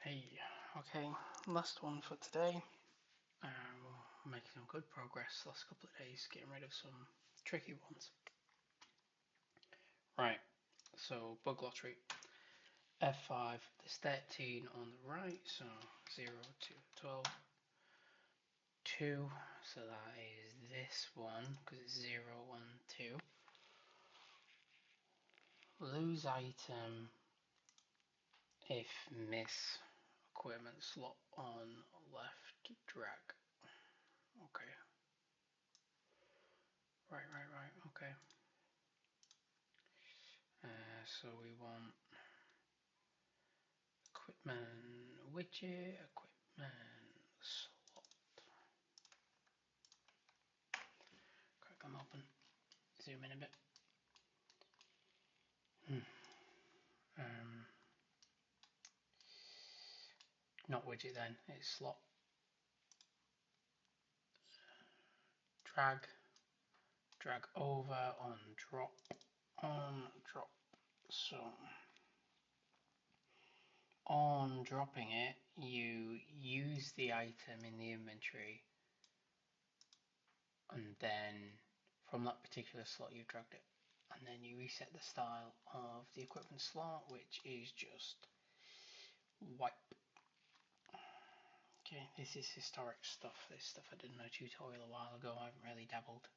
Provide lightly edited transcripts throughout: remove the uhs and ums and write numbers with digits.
Hey, okay, last one for today. We're making some good progress last couple of days, getting rid of some tricky ones. Right, so bug lottery. F5, there's 13 on the right, so 0 to 12. 2, so that is this one, because it's 0, 1, 2. Lose item if miss equipment slot on left drag. Okay. Right, okay. So we want equipment widget, equipment slot. Crack them open. Zoom in a bit. Not widget then, it's slot. Drag over on drop. So on dropping it, you use the item in the inventory, and then from that particular slot you've dragged it, and then you reset the style of the equipment slot, which is just wipe. Okay, this is historic stuff. This stuff I did in a tutorial a while ago. I haven't really dabbled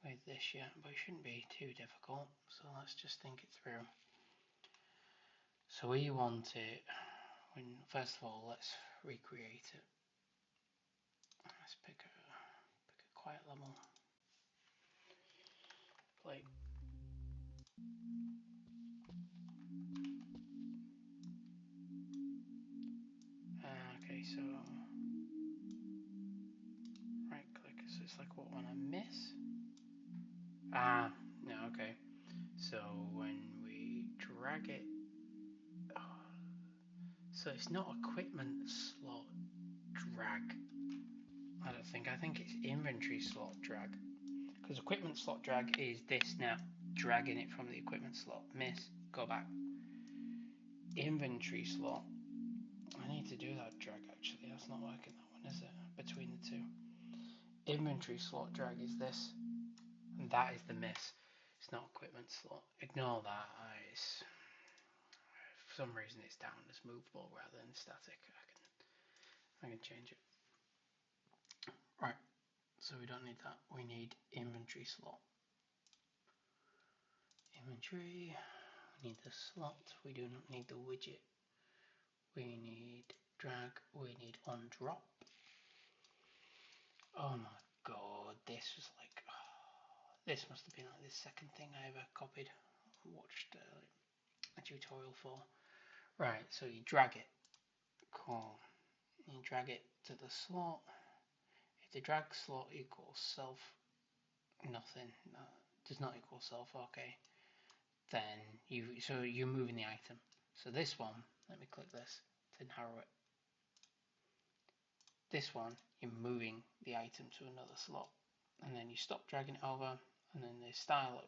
with this yet, but it shouldn't be too difficult. So let's just think it through. So we want it, first of all, let's recreate it. Let's pick a quiet level. Play. Okay, so right click, so it's like what when I miss? No, okay. So when we drag it, so it's not equipment slot drag. I don't think. I think it's inventory slot drag. Because equipment slot drag is this now, dragging it from the equipment slot. Miss, go back. Inventory slot. I need to do that drag actually. That's not working that one, is it? Between the two. Inventory slot drag is this, and that is the miss. It's not equipment slot. Ignore that. For some reason it's down as movable rather than static. I can change it. Right. So we don't need that. We need inventory slot. Inventory. We need the slot. We do not need the widget. We need drag. We need on drop. Oh my god, this was like, this must have been like the second thing I ever copied, watched a tutorial for. Right, so you drag it. Cool. You drag it to the slot. If the drag slot equals self, nothing. No, does not equal self. Okay. Then you're moving the item. So this one, let me click this to narrow it. This one, you're moving the item to another slot, and then you stop dragging it over, and then the style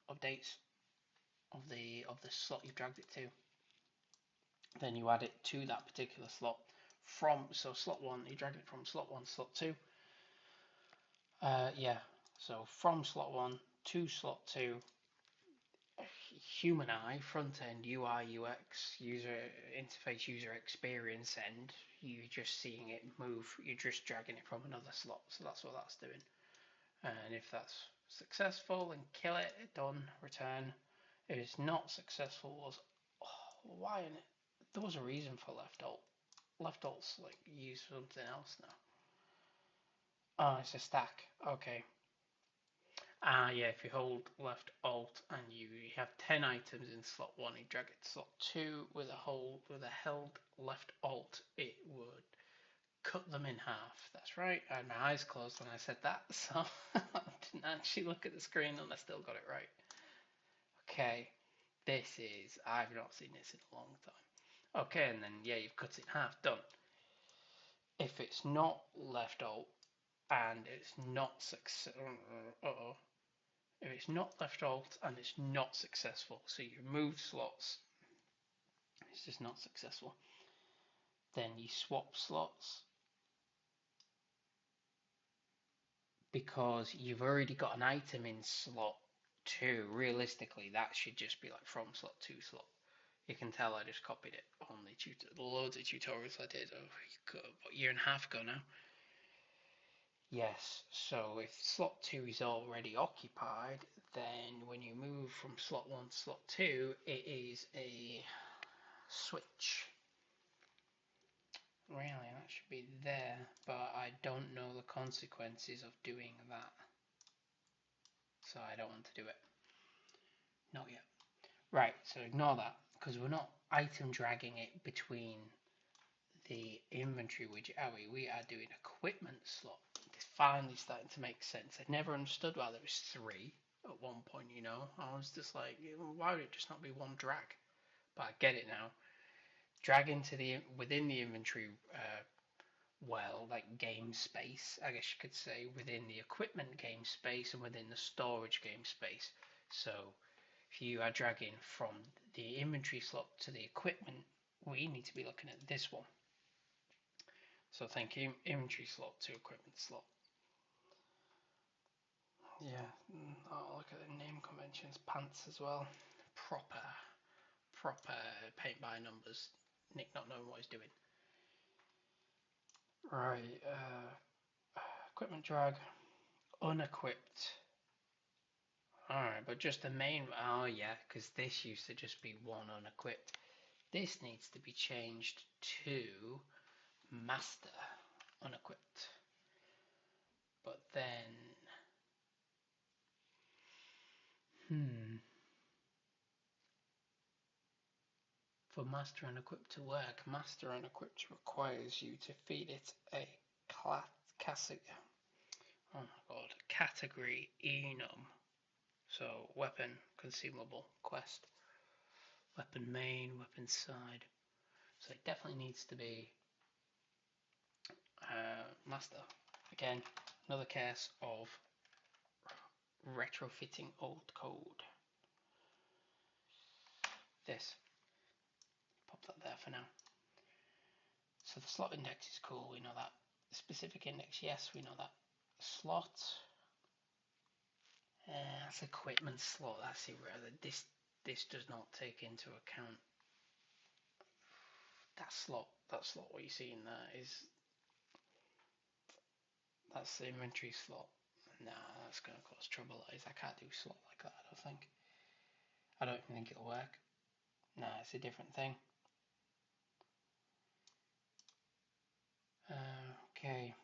updates of the slot you've dragged it to. Then you add it to that particular slot so slot 1, you're dragging it from slot 1 to slot 2. So from slot 1 to slot 2, human eye, front end, UI, UX, user interface, user experience end, you're just seeing it move, you're just dragging it from another slot, so that's what that's doing. And if that's successful, then kill it, done, return. If it's not successful, why? There was a reason for left alt. Left alt's like used for something else now. Oh, it's a stack. Okay. Yeah, if you hold left alt and you have 10 items in slot 1, you drag it to slot 2 with a held left alt, it would cut them in half. That's right. I had my eyes closed when I said that, so I didn't actually look at the screen and I still got it right. Okay, I've not seen this in a long time. Okay, and then yeah, you've cut it in half, done. If it's not left alt and it's not if it's not left alt and it's not successful, so you moved slots, it's just not successful. then you swap slots, because you've already got an item in slot 2. Realistically, that should just be like from slot 2 slot. You can tell I just copied it on the loads of tutorials I did a year and a half ago now. Yes, so if slot 2 is already occupied, then when you move from slot 1 to slot 2, it is a switch. Really, that should be there, but I don't know the consequences of doing that, so I don't want to do it. Not yet. Right, so ignore that, because we're not item dragging it between the inventory widget, are we? We are doing equipment slot. It's finally starting to make sense. I never understood why there was 3 at one point, you know. I was just like, why would it just not be one drag? But I get it now. Drag into within the inventory like game space, I guess you could say, within the equipment game space and within the storage game space. So if you are dragging from the inventory slot to the equipment, we need to be looking at this one. So think inventory slot to equipment slot. Yeah, oh, look at the name conventions, pants as well. Proper paint by numbers. Nick not knowing what he's doing. Right, equipment drag, unequipped. Alright, but just the main, oh yeah, because this used to just be one unequipped. This needs to be changed to master unequipped. But then, for master unequipped to work, master unequipped requires you to feed it a category enum. So weapon, consumable, quest, weapon main, weapon side. So it definitely needs to be master. Again, another case of retrofitting old code. This. Pop that there for now. So the slot index is cool, we know that. The specific index, yes, we know that. Slot. That's equipment slot, that's irrelevant. This does not take into account that slot. That slot what you see in there that's the inventory slot. Nah, that's gonna cause trouble. I can't do slot like that, I don't think. I don't even think it'll work. Nah, it's a different thing. Okay.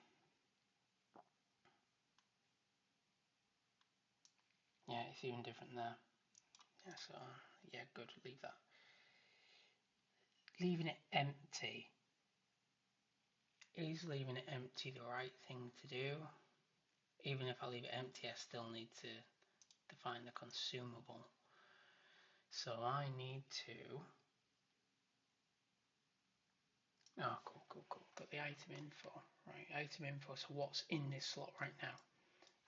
Yeah, it's even different there. Yeah, so, yeah, good, leave that. Leaving it empty. Is leaving it empty the right thing to do? Even if I leave it empty, I still need to define the consumable. So I need to... Oh, cool. Got the item info. Right, item info, so what's in this slot right now?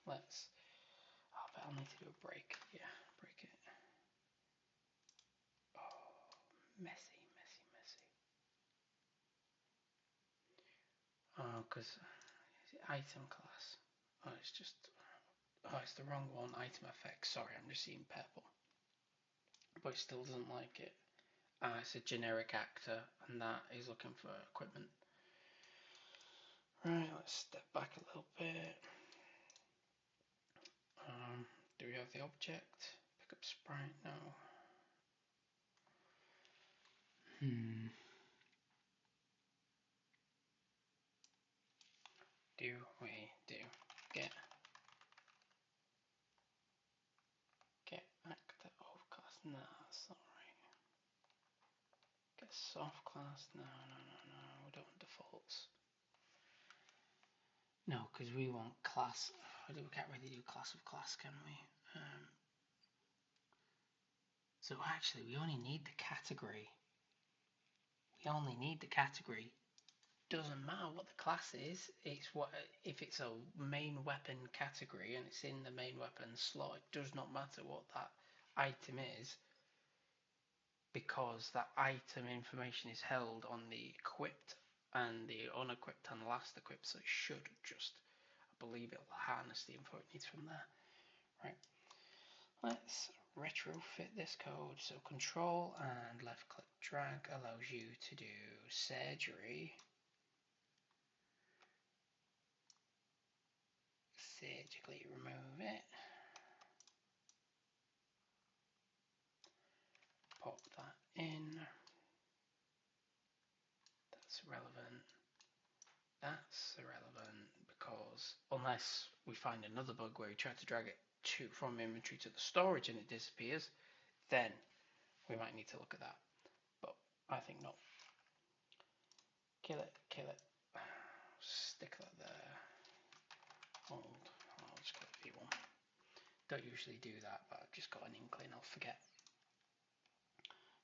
Let's... Oh, but I'll need to do a break. Yeah, break it. Oh, messy. Oh, because item class. Oh, it's just... Oh, it's the wrong one. Item effects. Sorry, I'm just seeing purple. But it still doesn't like it. It's a generic actor, and that is looking for equipment. Right, let's step back a little bit. Do we have the object? Pick up sprite? No. Do we do get actor of class? No, that's not right. Get soft class? No. We don't want defaults. No, because we want class. We can't really do class of class, can we? So actually, we only need the category. Doesn't matter what the class is. It's what if it's a main weapon category and it's in the main weapon slot. It does not matter what that item is, because that item information is held on the equipped and the unequipped and last equipped, so it should just, I believe it'll harness the info it needs from there. Right, let's retrofit this code. So control and left click drag allows you to do surgically remove it, pop that in, that's relevant, that's irrelevant, because unless we find another bug where we try to drag it from inventory to the storage and it disappears, then we might need to look at that, but I think not. Kill it, stick that there, hold, I'll just click V1. Don't usually do that, but I've just got an inkling I'll forget.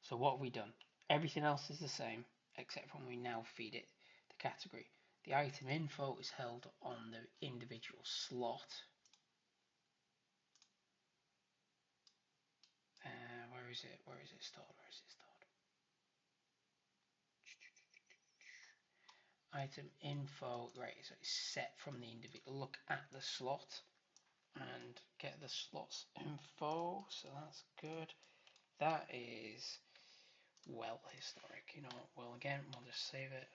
So what have we done? Everything else is the same, except when we now feed it the category. The item info is held on the individual slot. Where is it? Where is it stored? Where is it stored? Item info, right, so it's set from the individual. Look at the slot and get the slot's info, so that's good. That is well historic, you know. Well, again, we'll just save it.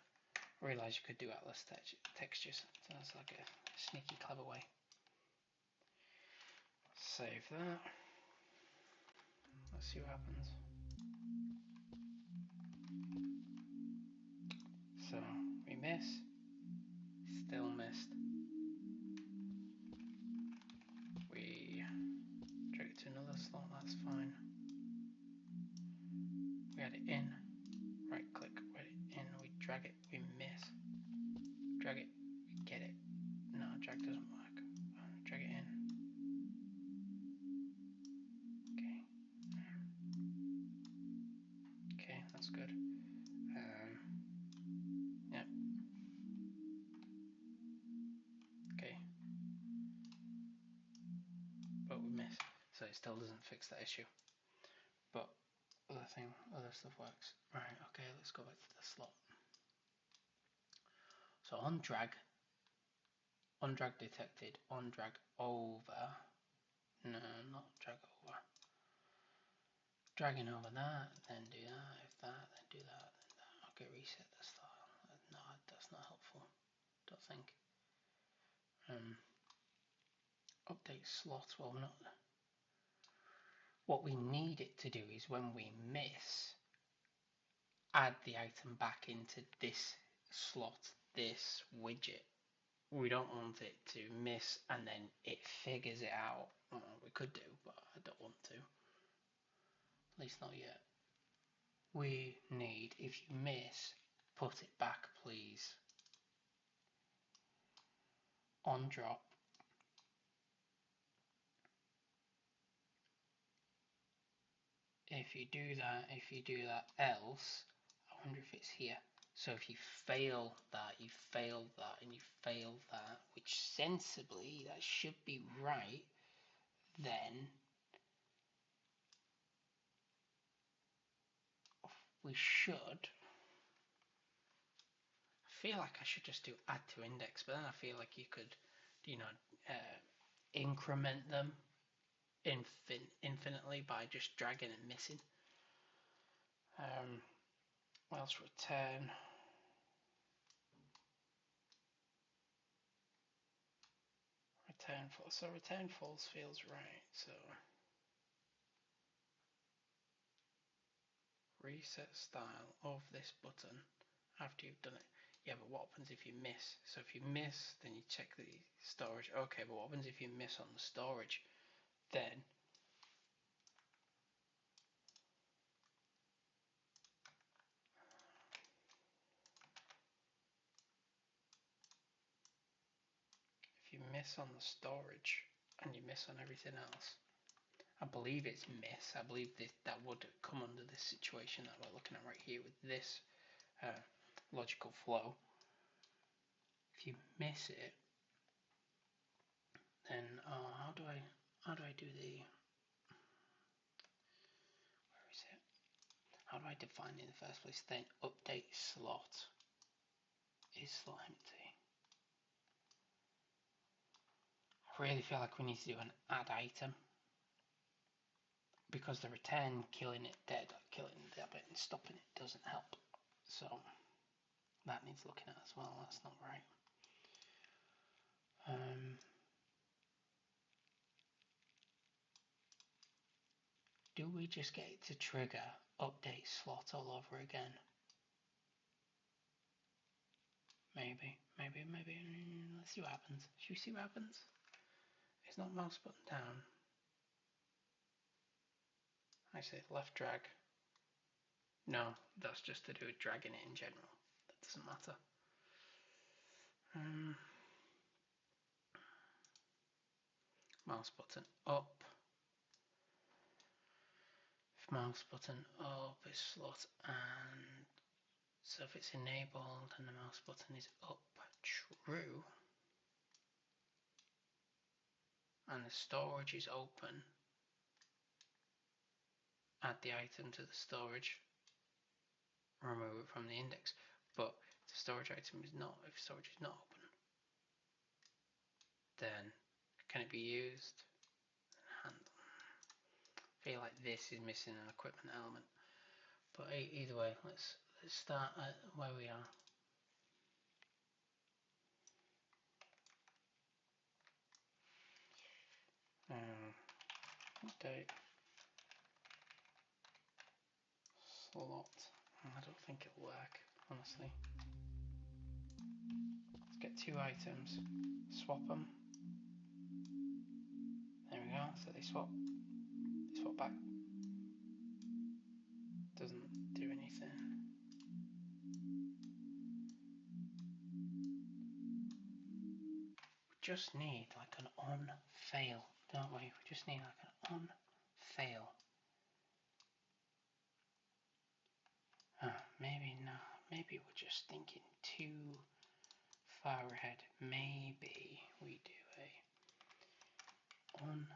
I realise you could do Atlas textures, so that's like a sneaky, clever way. Save that. Let's see what happens. So, we miss. Still missed. We drag it to another slot, that's fine. We add it in. Right click, add it in, we drag it, we miss. Drag it, we get it. No, drag doesn't work. Drag it in. Okay. Okay, that's good. Yeah. Okay. But we miss. So it still doesn't fix that issue. But other stuff works. Right, okay, let's go back to the slot. So on drag detected, on drag over. No, not drag over. Dragging over that, then do that, if that, then do that, then that. Okay, reset the style. No, that's not helpful. Don't think. Update slots. Well, not. What we need it to do is when we miss, add the item back into this slot, this widget. We don't want it to miss and then it figures it out. We could do, but I don't want to. At least not yet. We need, if you miss, put it back, please. On drop. If you do that else, I wonder if it's here. So if you fail that, you failed that, and you failed that, which sensibly that should be right, then we should. I feel like I should just do add to index, but then I feel like you could, increment them infinitely by just dragging and missing. Else return. Return false. So return false feels right. So reset style of this button after you've done it. Yeah, but what happens if you miss? So if you miss, then you check the storage. Okay, but what happens if you miss on the storage? Then if you miss on the storage and you miss on everything else, I believe it's miss. I believe that would come under this situation that we're looking at right here with this logical flow. If you miss it, then how do I do the, where is it? How do I define it in the first place? Then update slot. is slot empty. I really feel like we need to do an add item, because the return killing it dead, killing the bit and stopping it doesn't help. So that needs looking at as well. That's not right. Do we just get it to trigger update slot all over again? Maybe. Let's see what happens. Should we see what happens? It's not mouse button down. I say left drag. No, that's just to do with dragging it in general. That doesn't matter. Mouse button up. If mouse button up is slot, and so if it's enabled and the mouse button is up, true, and the storage is open, add the item to the storage, remove it from the index. But if the storage item is not, if storage is not open, then can it be used? Handle. I feel like this is missing an equipment element, but either way, let's start at where we are. Update slot. I don't think it'll work, honestly. Let's get two items, swap them. There we go. So they swap back. Doesn't do anything. We just need like an on fail, don't we? We just need like an on fail. Maybe no. Maybe we're just thinking too far ahead. Maybe we do a on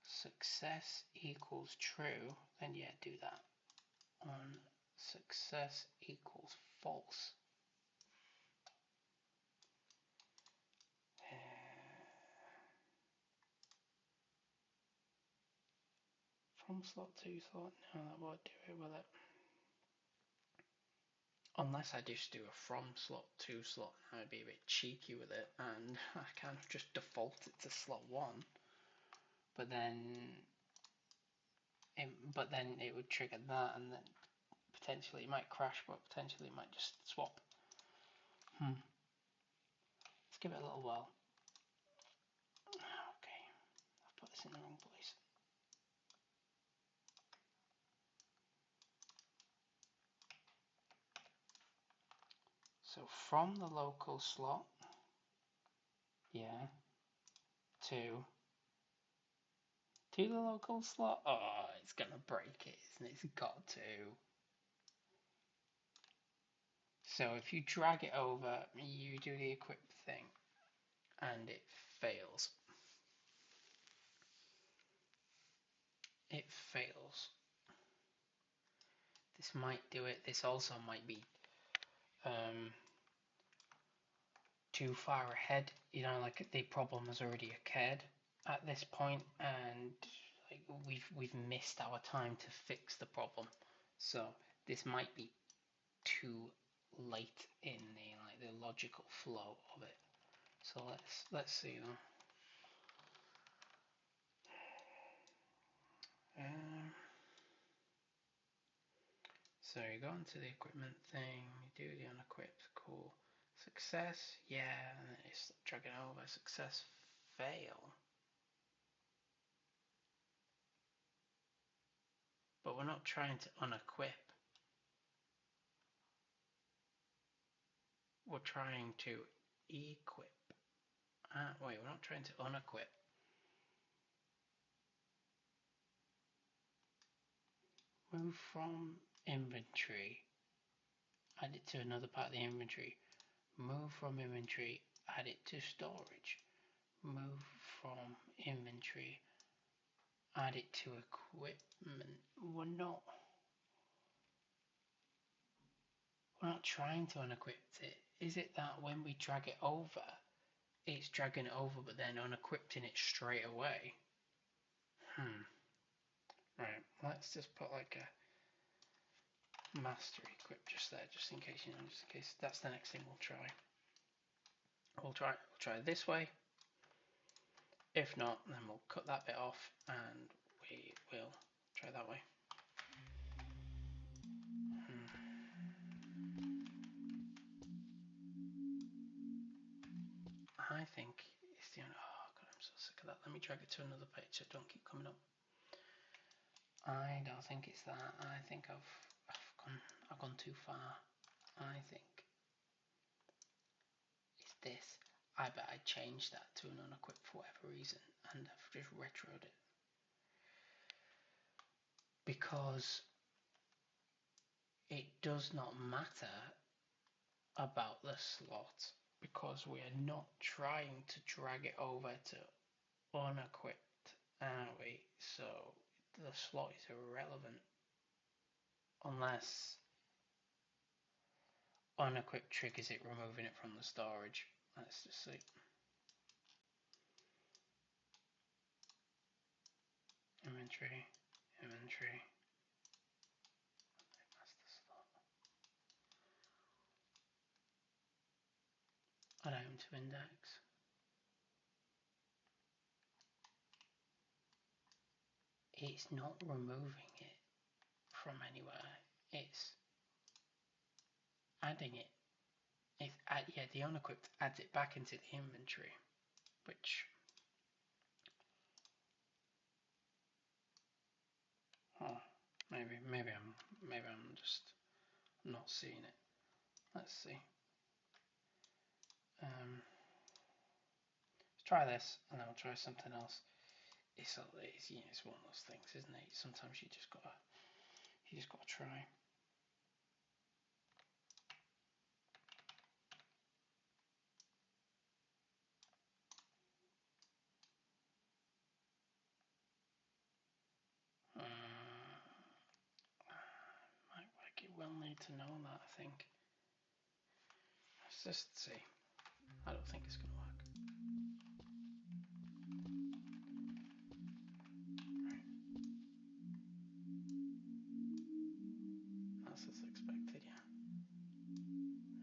success equals true. Then yeah, do that. On success equals false. From slot to slot, no, that won't do it, will it? Unless I just do a from slot to slot, I'd be a bit cheeky with it, and I kind of just default it to slot 1. But then it would trigger that, and then potentially it might crash, but potentially it might just swap. Let's give it a little while. Okay, I've put this in the wrong place. So from the local slot, yeah, to the local slot. Oh, it's gonna break it, isn't it? It's got to. So if you drag it over, you do the equip thing, and it fails. It fails. This might do it. This also might be too far ahead. You know, like the problem has already occurred at this point, and like we've missed our time to fix the problem. So this might be too late in the logical flow of it. So let's see though. So you go into the equipment thing, you do the unequipped, cool. Success, yeah, and then it's dragging over. Success, fail. But we're not trying to unequip. We're trying to equip. Wait, we're not trying to unequip. Move from inventory, add it to another part of the inventory. Move from inventory, add it to storage. Move from inventory, add it to equipment. We're not We're not trying to unequipped it. Is it that when we drag it over, it's dragging it over but then unequipping it straight away? Right, let's just put like a master equip just there, just in case, just in case. That's the next thing we'll try. We'll try this way. If not, then we'll cut that bit off and we will try that way. I think it's the only. Oh god, I'm so sick of that. Let me drag it to another page so don't keep coming up. I don't think it's that. I think I've gone too far. I think it's this. I bet I changed that to an unequipped for whatever reason, and I've just retroed it because it does not matter about the slot because we are not trying to drag it over to unequipped, are we? So the slot is irrelevant unless unequipped triggers it removing it from the storage. Let's just see. Inventory, inventory. That's the slot. Add item to index. It's not removing it from anywhere. It's adding it. Yeah, the unequipped adds it back into the inventory, which maybe I'm just not seeing it. Let's see. Let's try this, and then we'll try something else. It's one of those things, isn't it? Sometimes you just gotta try. It will need to know that, I think. Let's just see. I don't think it's going to work. Right. That's as expected, yeah.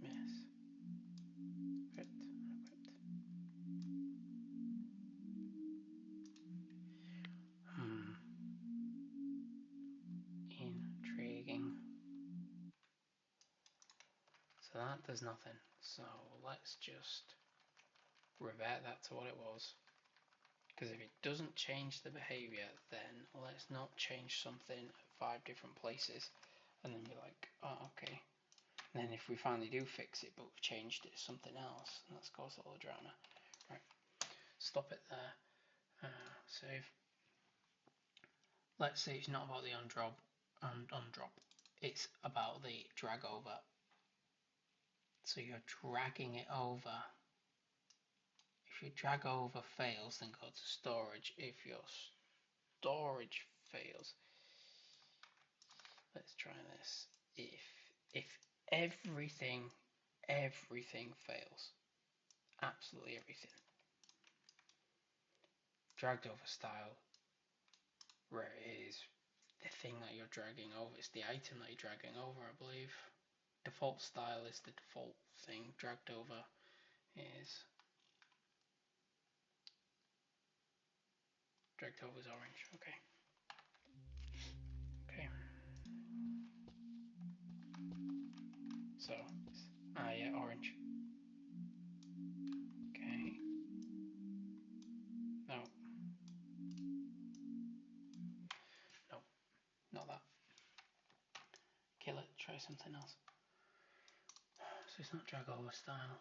Miss. Equipped. Intriguing. So that does nothing. So let's just revert that to what it was. Because if it doesn't change the behavior, then let's not change something at 5 different places and then be like, oh, okay. And then if we finally do fix it, but we've changed it to something else, and that's caused all the drama. Right, stop it there. Save. Let's say it's not about the undrop. It's about the drag over. So you're dragging it over. If your drag over fails, then go to storage. If your storage fails, let's try this. If everything fails, absolutely everything, dragged over style, where it is the thing that you're dragging over, it's the item that you're dragging over, I believe. Default style is the default thing. Dragged over is orange. Okay. So yeah, orange. Okay. No, not that. Kill it. Try something else. So it's not drag over style.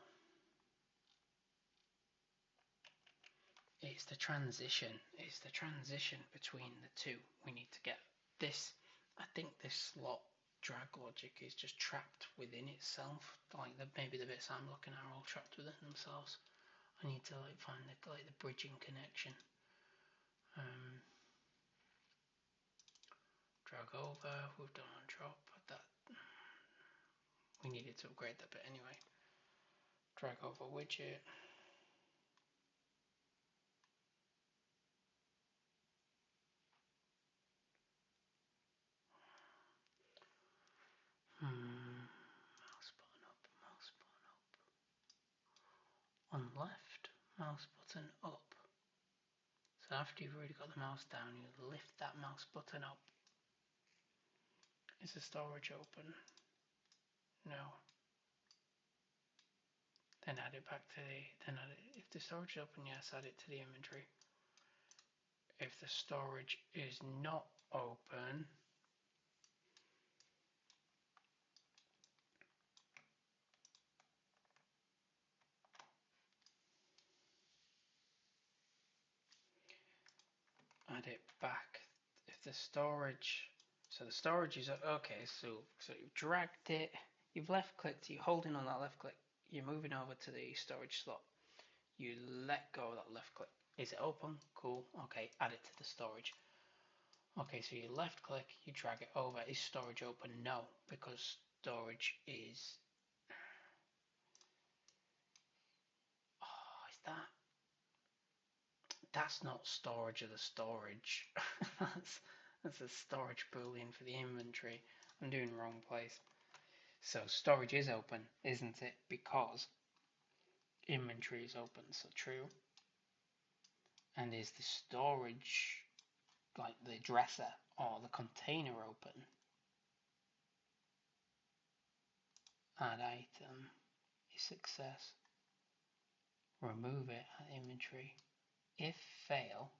It's the transition. It's the transition between the two. We need to get this. I think this slot drag logic is just trapped within itself. Like maybe the bits I'm looking at are all trapped within themselves. I need to find the bridging connection. Drag over. We've done on drop. That we needed to upgrade that bit anyway. Drag over widget. Mouse button up, mouse button up. On left, mouse button up. So after you've already got the mouse down, you lift that mouse button up. Is the storage open? No. Then add it back to if the storage is open, yes, add it to the inventory. If the storage is not open, add it back. If the storage, so the storage is okay, so you've dragged it, you've left clicked, you're holding on that left click, you're moving over to the storage slot, you let go of that left click. Is it open? Cool. Okay, add it to the storage. Okay, so you left click, you drag it over. Is storage open? No, because storage is. Oh, is that? That's not storage of the storage. that's a storage boolean for the inventory. I'm doing the wrong place. So storage is open, isn't it? Because inventory is open. So true. And is the storage, like the dresser or the container, open? Add item is success. Remove it at inventory. If fail,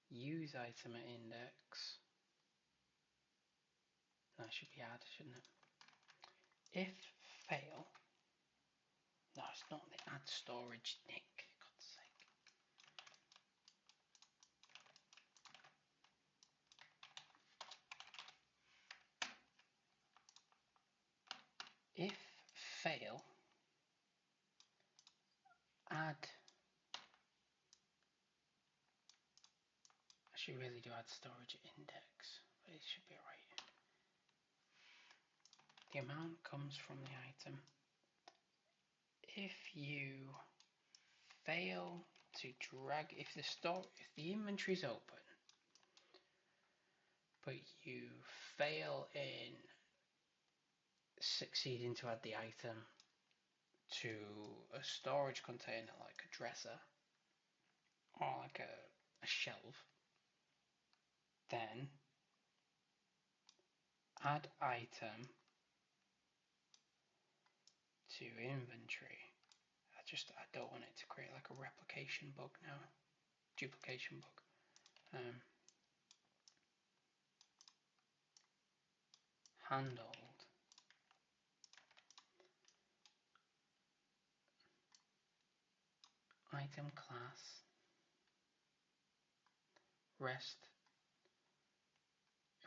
use item at index. That should be add, shouldn't it? If fail, no, it's not the add storage, Nick. God's sake. If fail, add. I should really do add storage at index, but it should be right. The amount comes from the item. If you fail to drag, if the inventory is open, but you fail in succeeding to add the item to a storage container like a dresser or like a shelf, then add item to inventory. I don't want it to create like a replication bug now, duplication bug. Handled item class rest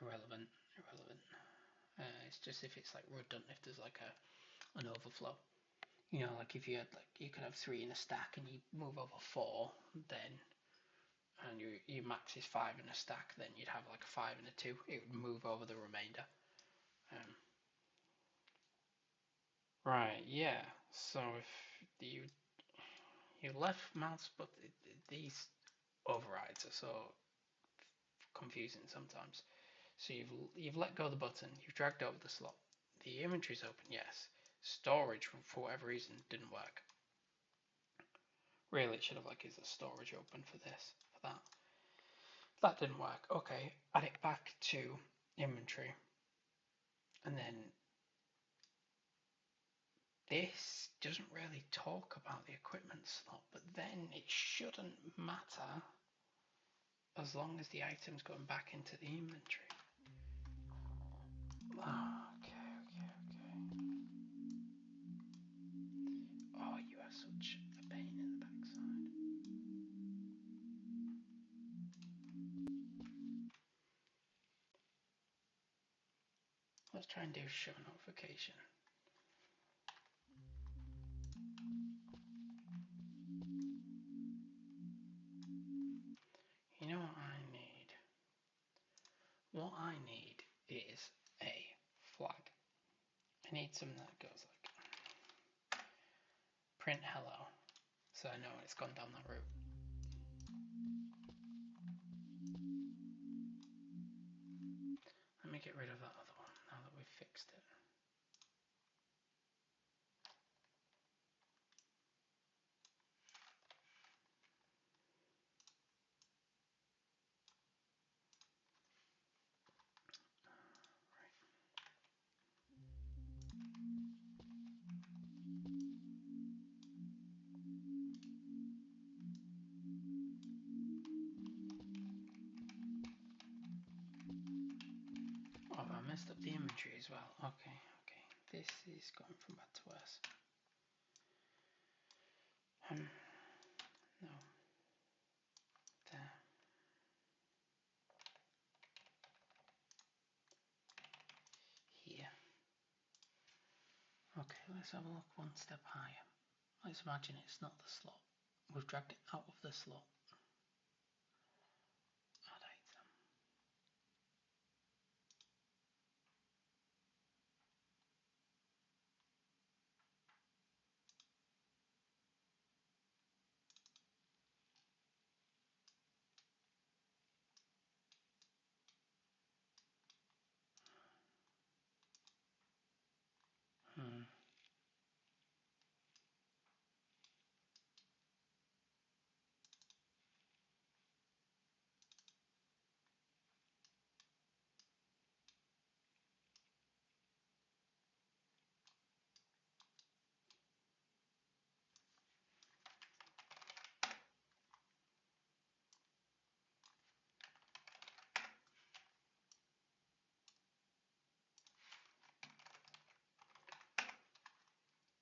irrelevant. It's just if it's like redundant, if there's like an overflow. You know, like if you had you could have 3 in a stack and you move over 4, then and your max is 5 in a stack, then you'd have like a 5 and a 2. It would move over the remainder. Right, yeah. So if you left mouse, but these overrides are so confusing sometimes. So you've let go of the button, you've dragged over the slot. The inventory's open, yes. Storage, for whatever reason, didn't work. Really, it should have is the storage open for this, for that. That didn't work. Okay, add it back to inventory. And then this doesn't really talk about the equipment slot, but then it shouldn't matter as long as the item's going back into the inventory. Okay. Oh, you are such a pain in the backside. let's try and do show notification. You know what I need? What I need is a flag. I need something that goes like print hello, so I know it's gone down that route. Let me get rid of that other one now that we've fixed it. Oh, I messed up the inventory as well. Okay. This is going from bad to worse. No. There. Here. Okay, let's have a look one step higher. Let's imagine it's not the slot. We've dragged it out of the slot. Add item.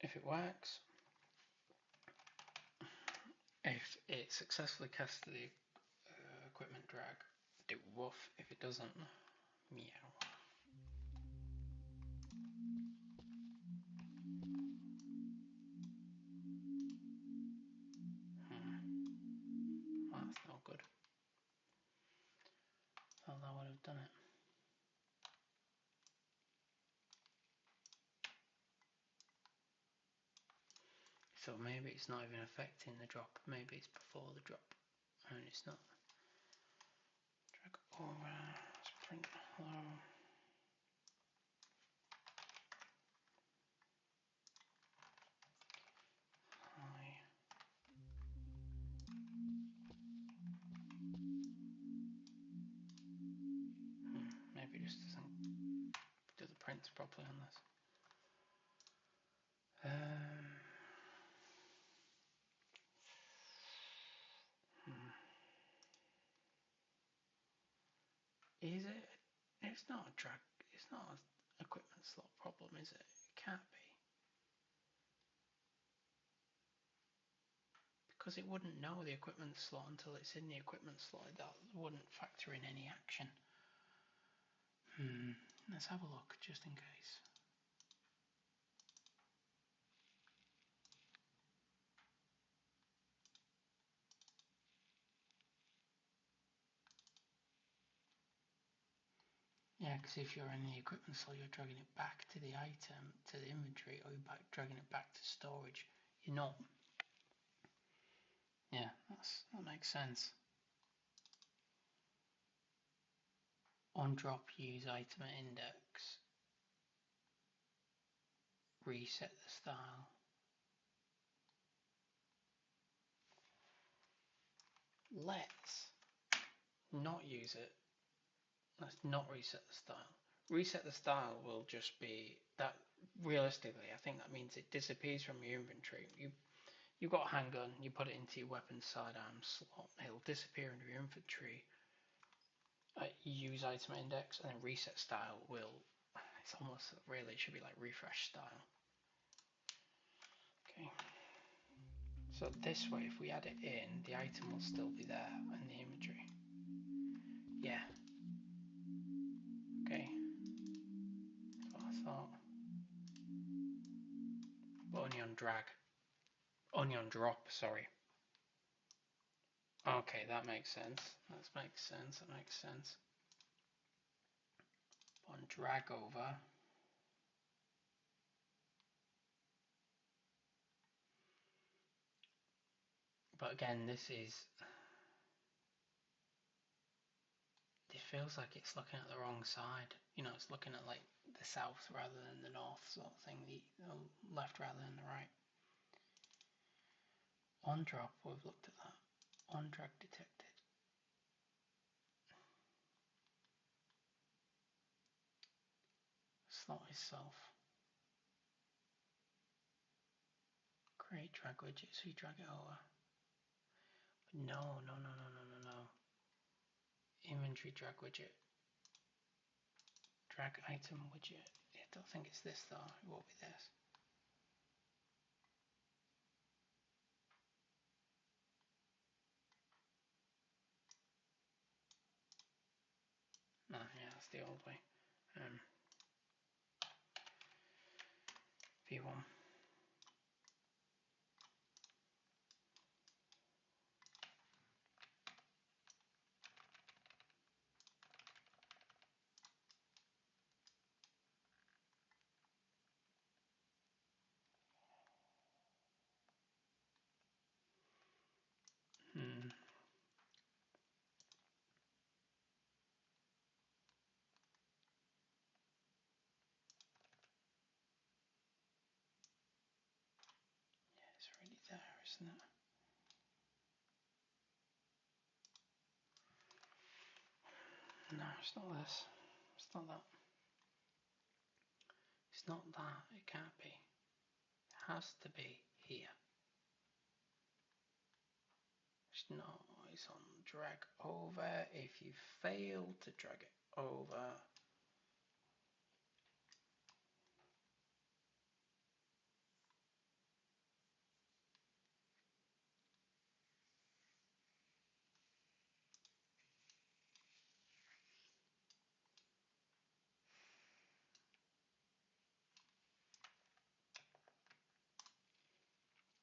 If it works, if it successfully casts the equipment drag, do woof. If it doesn't, meow. Well, that's not good. Well, that would have done it. So maybe it's not even affecting the drop. Maybe it's before the drop, and it's not. Drag over. Let's print hello. Hi. Maybe it just doesn't do the prints properly on this. Is it? It's not a drag. It's not an equipment slot problem, is it? It can't be. Because it wouldn't know the equipment slot until it's in the equipment slot. That wouldn't factor in any action. Let's have a look, just in case. Yeah, because if you're in the equipment slot, you're dragging it back to the item, to the inventory, or you're dragging it back to storage. You're not. Yeah, that makes sense. On drop, use item at index. Reset the style. Let's not use it. Let's not reset the style. Reset the style will just be that. Realistically, I think that means it disappears from your inventory. You've got a handgun, you put it into your weapon sidearm slot, it'll disappear into your inventory. Use item index, and then reset style will. It's almost really, it should be like refresh style. Okay. So this way, if we add it in, the item will still be there in the inventory. Yeah. Okay. So on drag. Only on drop, sorry. Okay, that makes sense. That makes sense. That makes sense. On drag over. But again, this feels like it's looking at the wrong side. You know, it's looking at like the south rather than the north sort of thing, the left rather than the right. On drop, we've looked at that. On drag detected. Slot itself. Create drag widget, so you drag it over. But no. Inventory drag widget. Drag item widget. I don't think it's this though, it won't be this. No, yeah, that's the old way. V1. It's already there, isn't it? No, it's not this. It's not that. It's not that. It can't be. It has to be here. It's not. It's on drag over. If you fail to drag it over,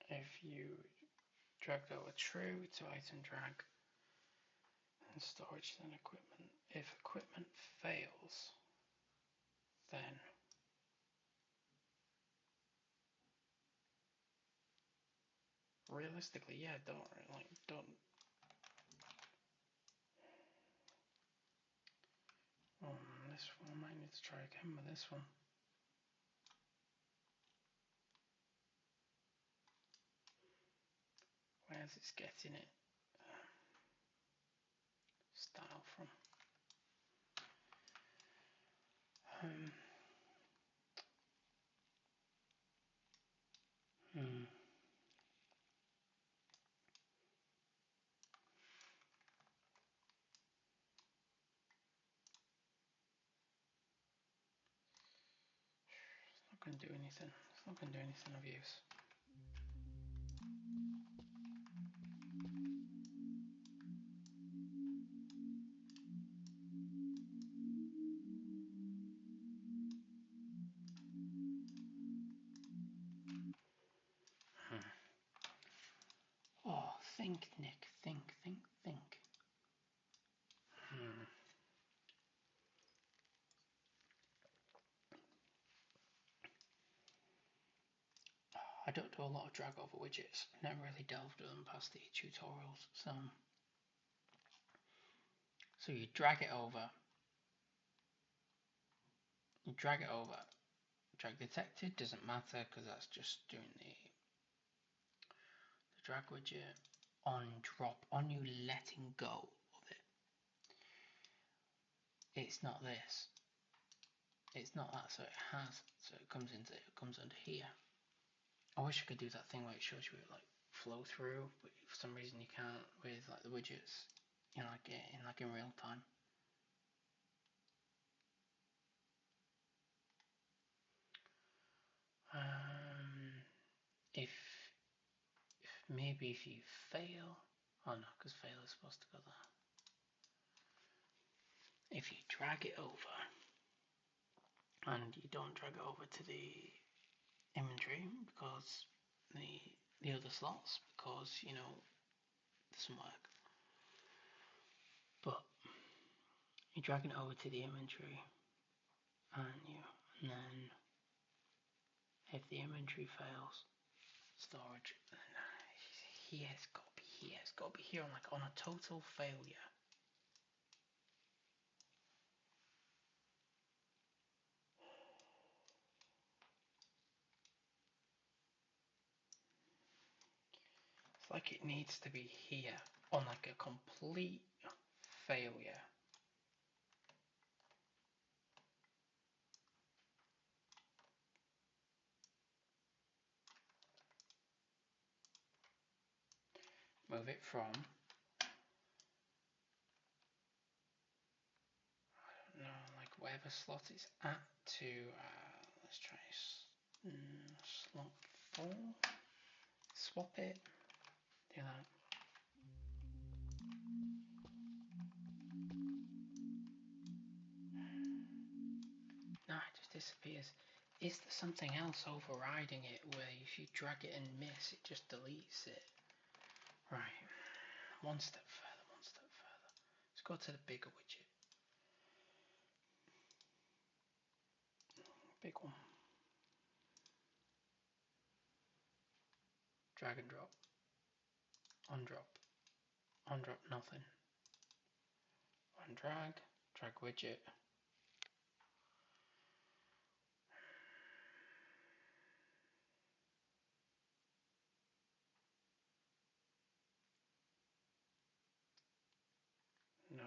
if you drag over true to item drag and storage, then equipment. If equipment fails, then realistically, yeah, don't. This one, I might need to try again with this one. Where's it getting it? Style from. It's not going to do anything. It's not going to do anything of use. Oh, think, Nick. Think. I don't do a lot of drag over widgets. Never really delved with them past the tutorials. So you drag it over. Drag detected doesn't matter because that's just doing the drag widget. On drop, on you letting go of it. It's not this. It's not that. So it comes under here. I wish I could do that thing where it shows you it like flow through, but for some reason you can't with like the widgets, you know, like in real time. If maybe if you fail, oh no, because fail is supposed to go there. If you drag it over and you don't drag it over to the inventory because the other slots because, you know, it doesn't work. But you're dragging it over to the inventory, aren't you? And then if the inventory fails, storage, here, it's got to be here. It's got to be here on like on a total failure. It's like it needs to be here on like a complete failure. Move it from, I don't know, like whatever slot it's at to, let's try slot 4. Swap it. Do that. No, it just disappears. Is there something else overriding it where if you drag it and miss, it just deletes it? Right. One step further, one step further. Let's go to the bigger widget. Big one. Drag and drop. Undrop. Undrop nothing. Undrag. Drag widget. No.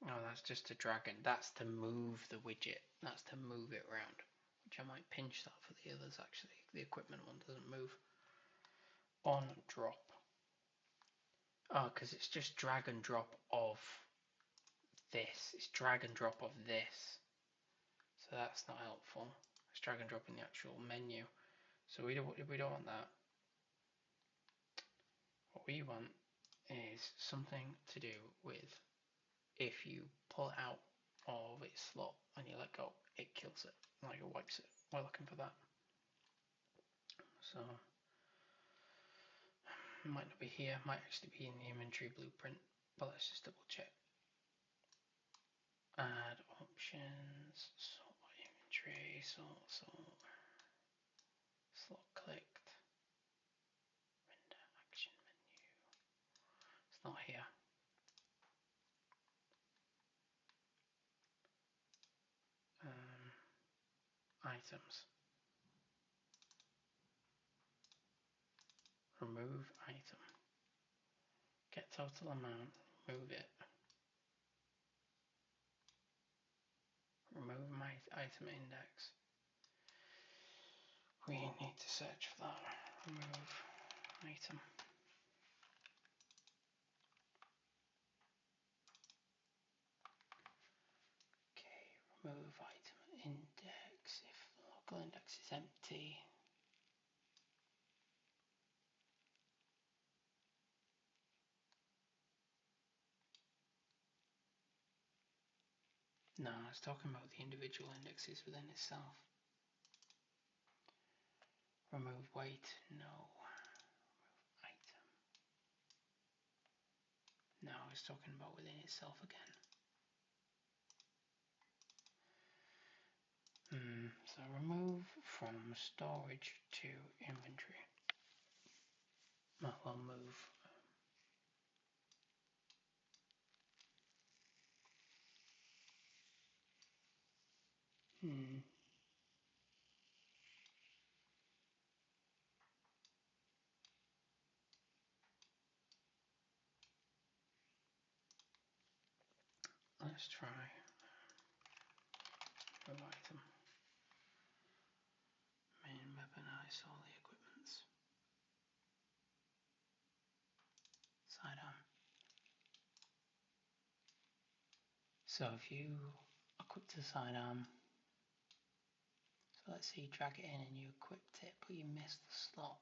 No, that's just to drag and that's to move the widget. That's to move it around. Which I might pinch that for the others actually. The equipment one doesn't move. On drop. Oh, because it's just drag and drop of this. It's drag and drop of this. So that's not helpful. It's drag and drop in the actual menu. So we don't want that. What we want is something to do with if you pull it out of its slot and you let go, it kills it, like it wipes it. We're looking for that. So it might not be here, might actually be in the inventory blueprint, but let's just double check. Add options, sort by inventory, sort, slot clicked, render action menu. It's not here. Items. Remove item. Get total amount, remove it. Remove my item index. We need to search for that. Remove item. Okay, remove item index. If the local index is empty, no, it's talking about the individual indexes within itself. Remove weight, no. Remove item. No, it's talking about within itself again. So remove from storage to inventory. Well, I'll move. Let's try remove item. Main weaponize all the equipments. Sidearm. So if you equip the sidearm, so let's say you drag it in and you equipped it, but you missed the slot.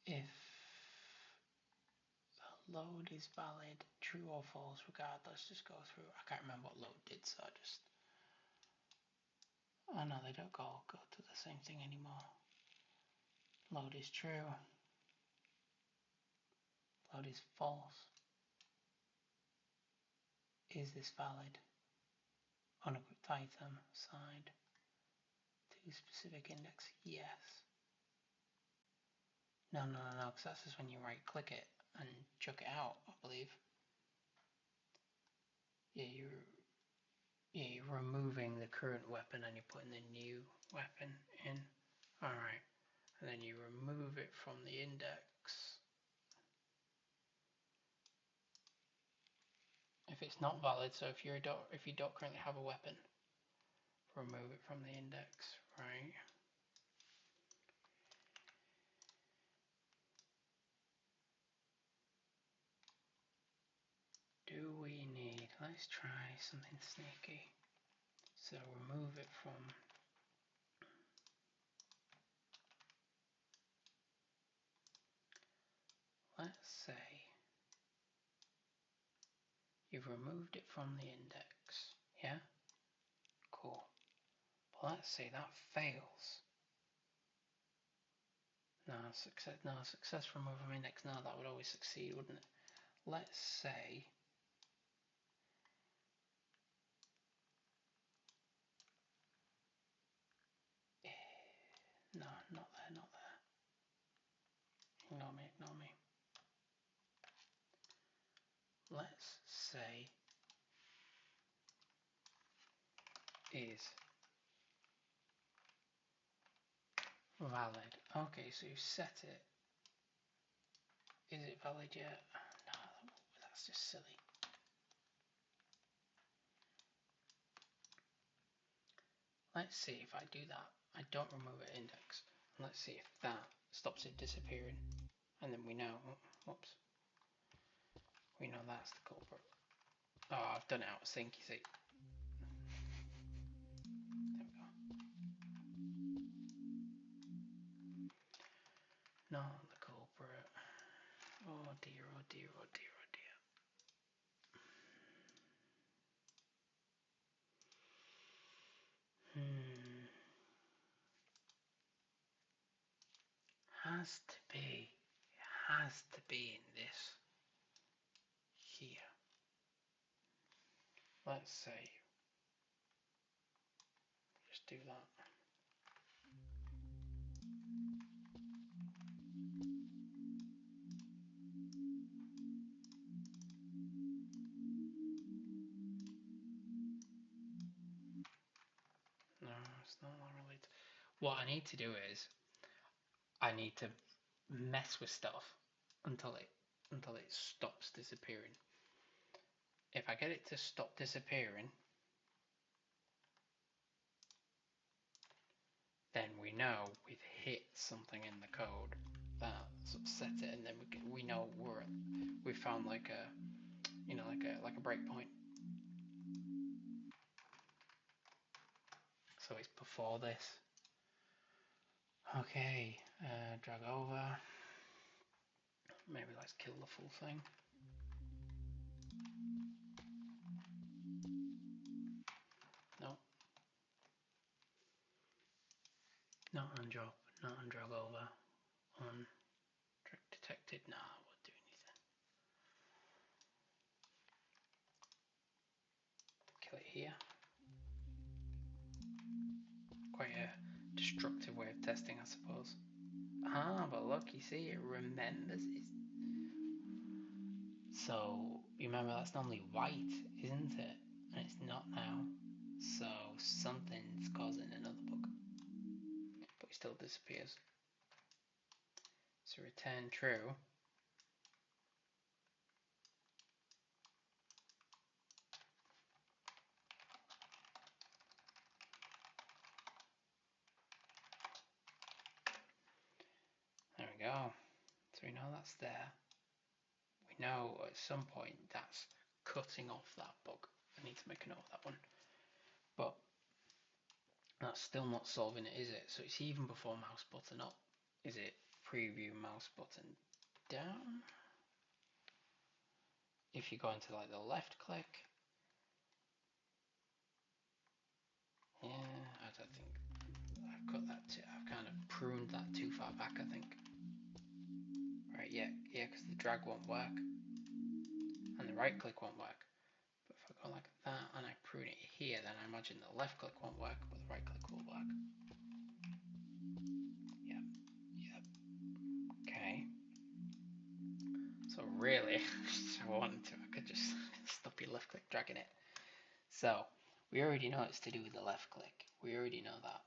If the load is valid, true or false, regardless, just go through. I can't remember what load did, so I just Oh no, they don't go to the same thing anymore. Load is true. Load is false. Is this valid? Unequipped item assigned to specific index. Yes. No, because that's just when you right click it and chuck it out, I believe. Yeah, you're removing the current weapon and you're putting the new weapon in. Alright. And then you remove it from the index. If it's not valid, so if you don't currently have a weapon, remove it from the index, right? Do we need, let's try something sneaky. So remove it from, let's say you've removed it from the index, yeah? Cool. But let's say that fails. No, success remove from index, no, that would always succeed, wouldn't it? Let's say no, not there. Ignore me. Let's say is valid. Okay, so you've set it. Is it valid yet? No, that's just silly. Let's see if I do that. I don't remove an index. Let's see if that stops it disappearing. And then we know, whoops, we know that's the culprit. Oh, I've done it out of sync, you see. There we go. Not the culprit. Oh dear. Has to be in this here. Let's say, just do that. No, it's not related. What I need to do is, I need to mess with stuff until it stops disappearing. If I get it to stop disappearing, then we know we've hit something in the code that sort of set it, and then we know we've found like a like a breakpoint. So it's before this. Okay, drag over. Maybe let's kill the full thing. No. Not undrop, not undrag over. On drag detected. Nah, won't do anything. Kill it here. Quite a destructive way of testing, I suppose. Ah, but look, you see, it remembers it. So, you remember that's normally white, isn't it? And it's not now. So, something's causing another bug. But it still disappears. So, return true. There we go. So, we know that's there. We know at some point that's cutting off that bug. I need to make a note of that one. But that's still not solving it, is it? So it's even before mouse button up. Is it preview mouse button down? If you go into like the left click, yeah, I I think I've cut that I've kind of pruned that too far back, I think. Right, yeah, because the drag won't work and the right click won't work. But if I go like that and I prune it here, then I imagine the left click won't work, but the right click will work. Yep. Okay. So really, if I wanted to, I could just stop your left click dragging it. So we already know it's to do with the left click. We already know that.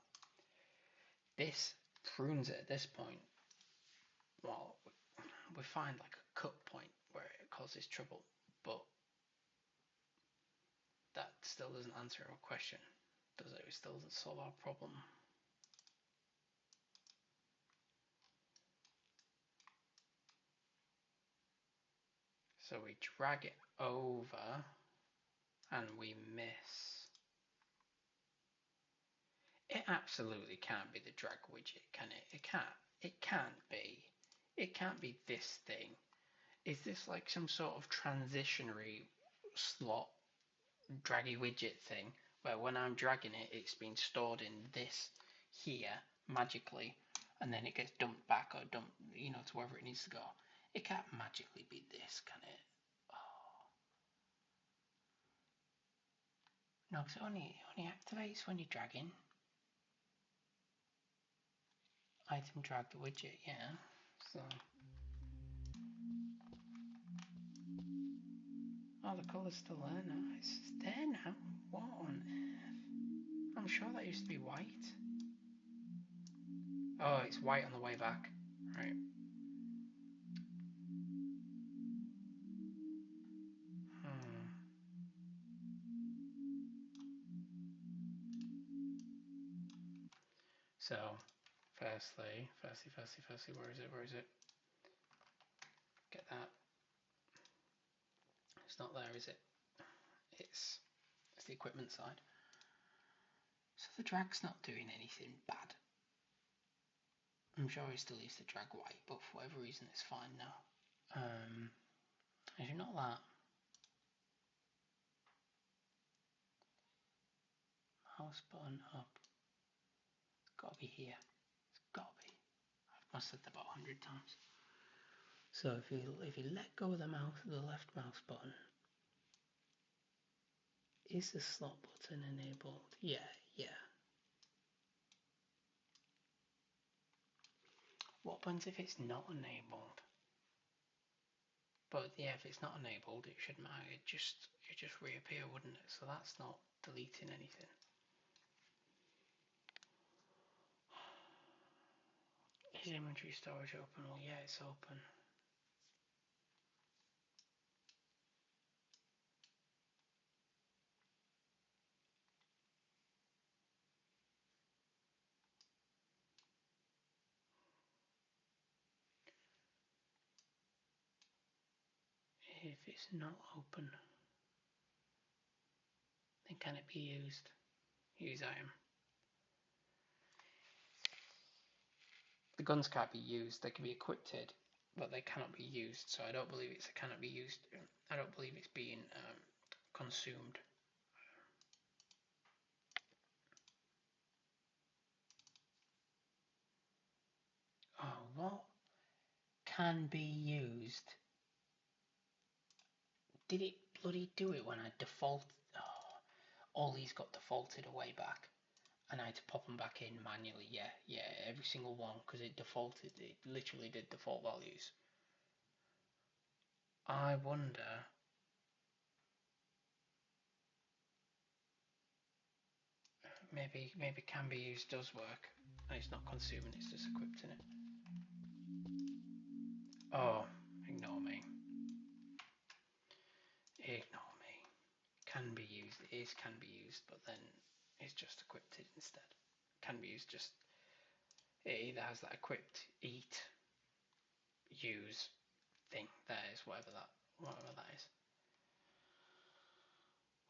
This prunes it at this point. Well, we find like a cut point where it causes trouble, but that still doesn't answer our question, does it? It still doesn't solve our problem. So we drag it over and we miss. It absolutely can't be the drag widget, can it? It can't. It can't be. It can't be this thing. Is this like some sort of transitionary slot draggy widget thing where when I'm dragging it, it's been stored in this here magically, and then it gets dumped back or dumped, to wherever it needs to go? It can't magically be this, can it? Oh. No, because it only activates when you're dragging. Item drag the widget, yeah. So. Oh, the colour's still there now. It's there now. What on earth? I'm sure that used to be white. Oh, it's white on the way back. Right. So, firstly, where is it? Get that. It's not there, is it? It's the equipment side. So the drag's not doing anything bad. I'm sure he still used to drag white, but for whatever reason it's fine now. Is it not that? Mouse button up. It's gotta be here. It's gotta be. I must have said that about 100 times. So if you let go of the left mouse button, is the slot button enabled? Yeah. What happens if it's not enabled? But yeah, if it's not enabled, it shouldn't matter. It just reappear, wouldn't it? So that's not deleting anything. Is inventory storage open? Well, yeah, it's open. If it's not open, then can it be used? Use item. The guns can't be used. They can be equipped, but they cannot be used. So I don't believe it's cannot be used. I don't believe it's being consumed. Oh, what can be used? Did it bloody do it when I default? Oh, all these got defaulted away back, and I had to pop them back in manually. Yeah, every single one, because it defaulted. It literally did default values. I wonder. Maybe can be used does work, and it's not consuming. It's just equipped in it. Oh, ignore me. Ignore me. Can be used. It can be used, but then it's just equipped it instead. Can be used just. It either has that equipped, eat, use thing. That is whatever that is.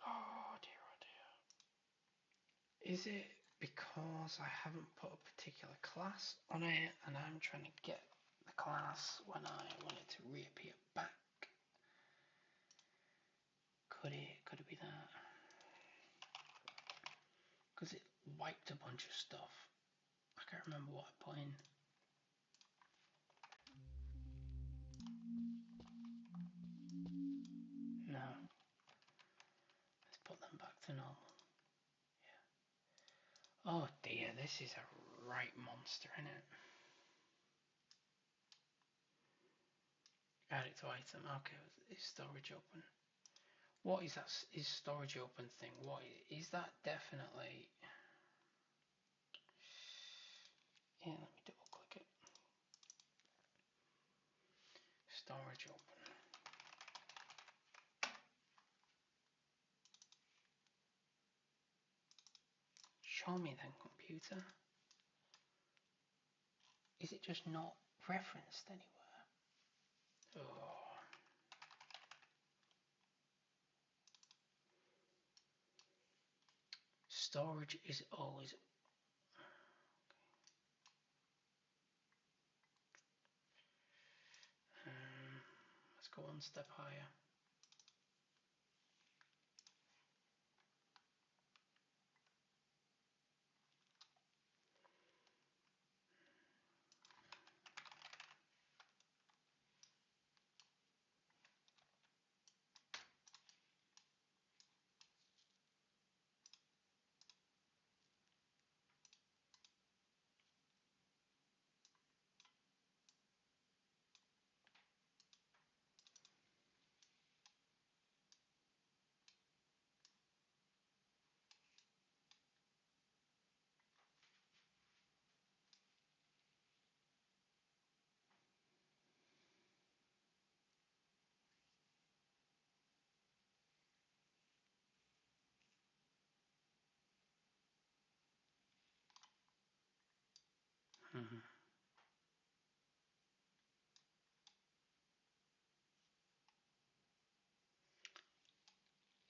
Oh dear, oh dear. Is it because I haven't put a particular class on it, and I'm trying to get the class when I want it to reappear back? Could it be that? Because it wiped a bunch of stuff. I can't remember what I put in. No. Let's put them back to normal. Yeah. Oh dear, this is a right monster, isn't it? Add it to item. Okay, is storage open? What is that? Is storage open thing? What is that? Definitely. Yeah, let me double click it. Storage open. Show me then, computer. Is it just not referenced anywhere? Oh. Storage is always. Let's go one step higher. Mm-hmm.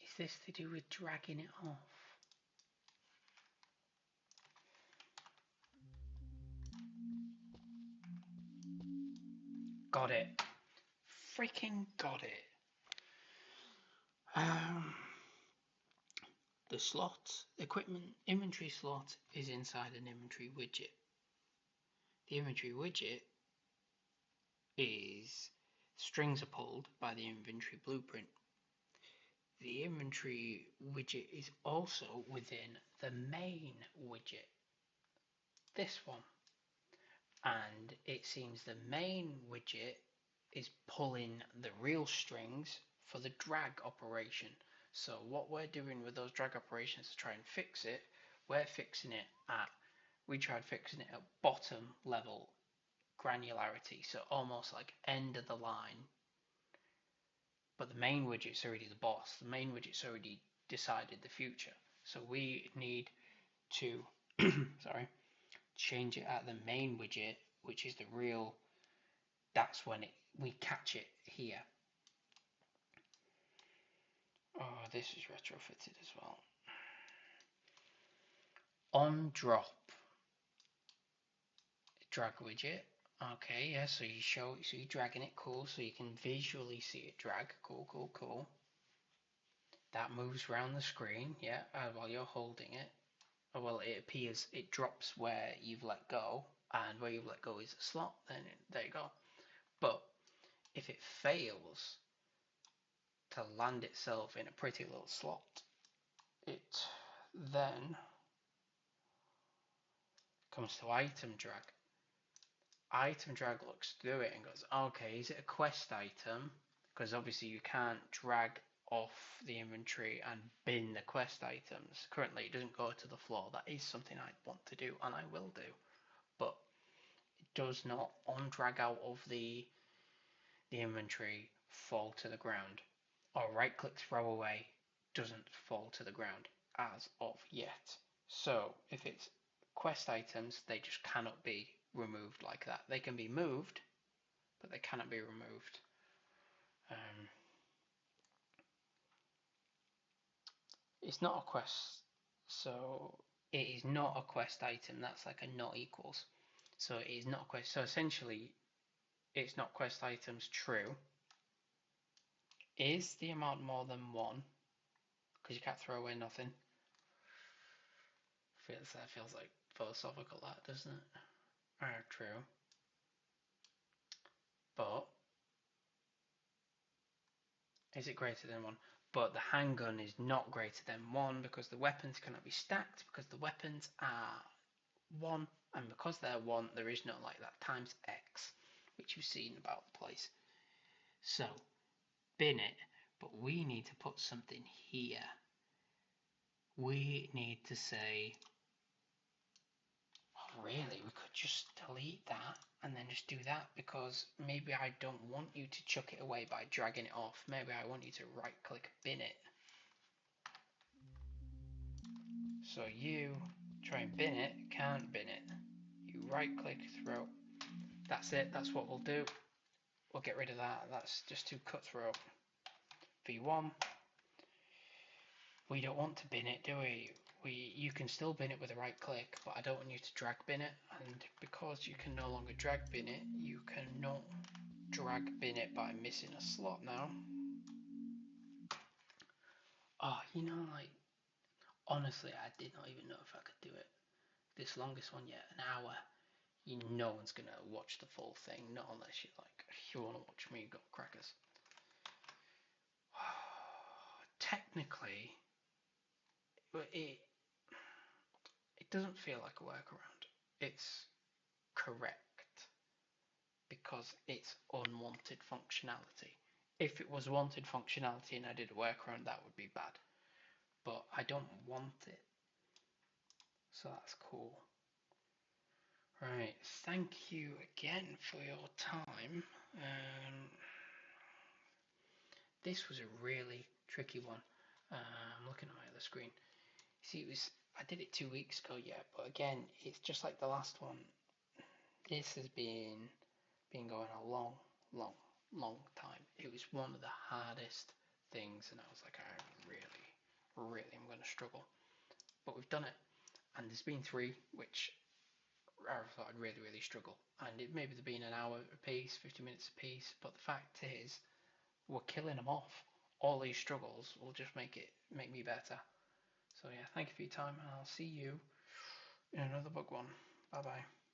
Is this to do with dragging it off? Got it. Freaking got it. The slot, equipment inventory slot is inside an inventory widget. The inventory widget is strings are pulled by the inventory blueprint. The inventory widget is also within the main widget, this one. And it seems the main widget is pulling the real strings for the drag operation. So what we're doing with those drag operations to try and fix it, we tried fixing it at bottom level granularity, so almost like end of the line. But the main widget's already the boss. The main widget's already decided the future. So we need to change it at the main widget, which is the real. That's when we catch it here. Oh, this is retrofitted as well. On drop drag widget. Okay, yeah, so you're dragging it, cool, so you can visually see it drag. Cool. That moves around the screen, yeah, while you're holding it. Well, it appears, it drops where you've let go, and where you've let go is a slot, then there you go. But if it fails to land itself in a pretty little slot, it then comes to item drag. Item drag looks through it and goes, okay, is it a quest item? Because obviously you can't drag off the inventory and bin the quest items. Currently it doesn't go to the floor. That is something I want to do, and I will do. But it does not, on drag out of the inventory, fall to the ground. Or right click throw away doesn't fall to the ground as of yet. So if it's quest items, they just cannot be removed like that. They can be moved, but they cannot be removed. It's not a quest, so it is not a quest item. That's like a not equals. So it is not a quest. So essentially, it's not quest items true. Is the amount more than 1? Because you can't throw away nothing. Feels like philosophical, that, doesn't it? True. But is it greater than 1? But the handgun is not greater than 1 because the weapons cannot be stacked because the weapons are 1, and because they're 1, there is no like that times X, which you've seen about the place. So, bin it, but we need to put something here. We need to say, oh, really, we could just delete that and then just do that, because maybe I don't want you to chuck it away by dragging it off. Maybe I want you to right click bin it. So you try and bin it, can't bin it. You right click, throw. That's it, that's what we'll do. We'll get rid of that, that's just too cutthroat. V1. We don't want to bin it, do we? You can still bin it with a right click, but I don't want you to drag bin it, and because you can no longer drag bin it, you cannot drag bin it by missing a slot now. Oh, like, honestly, I did not even know if I could do it. This longest one yet, an hour. No one's gonna watch the full thing, not unless you want to watch me go crackers. Technically, it doesn't feel like a workaround. It's correct because it's unwanted functionality. If it was wanted functionality and I did a workaround, that would be bad. But I don't want it, so that's cool. Right, thank you again for your time. This was a really tricky one. I'm looking at my other screen. See, I did it 2 weeks ago, yeah, but again, it's just like the last one. This has been going a long, long, long time. It was one of the hardest things, and I was like, I really am going to struggle. But we've done it, and there's been 3, which I thought I'd really struggle. And it maybe there'd been an hour a piece, 50 minutes a piece, but the fact is, we're killing them off. All these struggles will just make me better. So yeah, thank you for your time, and I'll see you in another book one. Bye bye.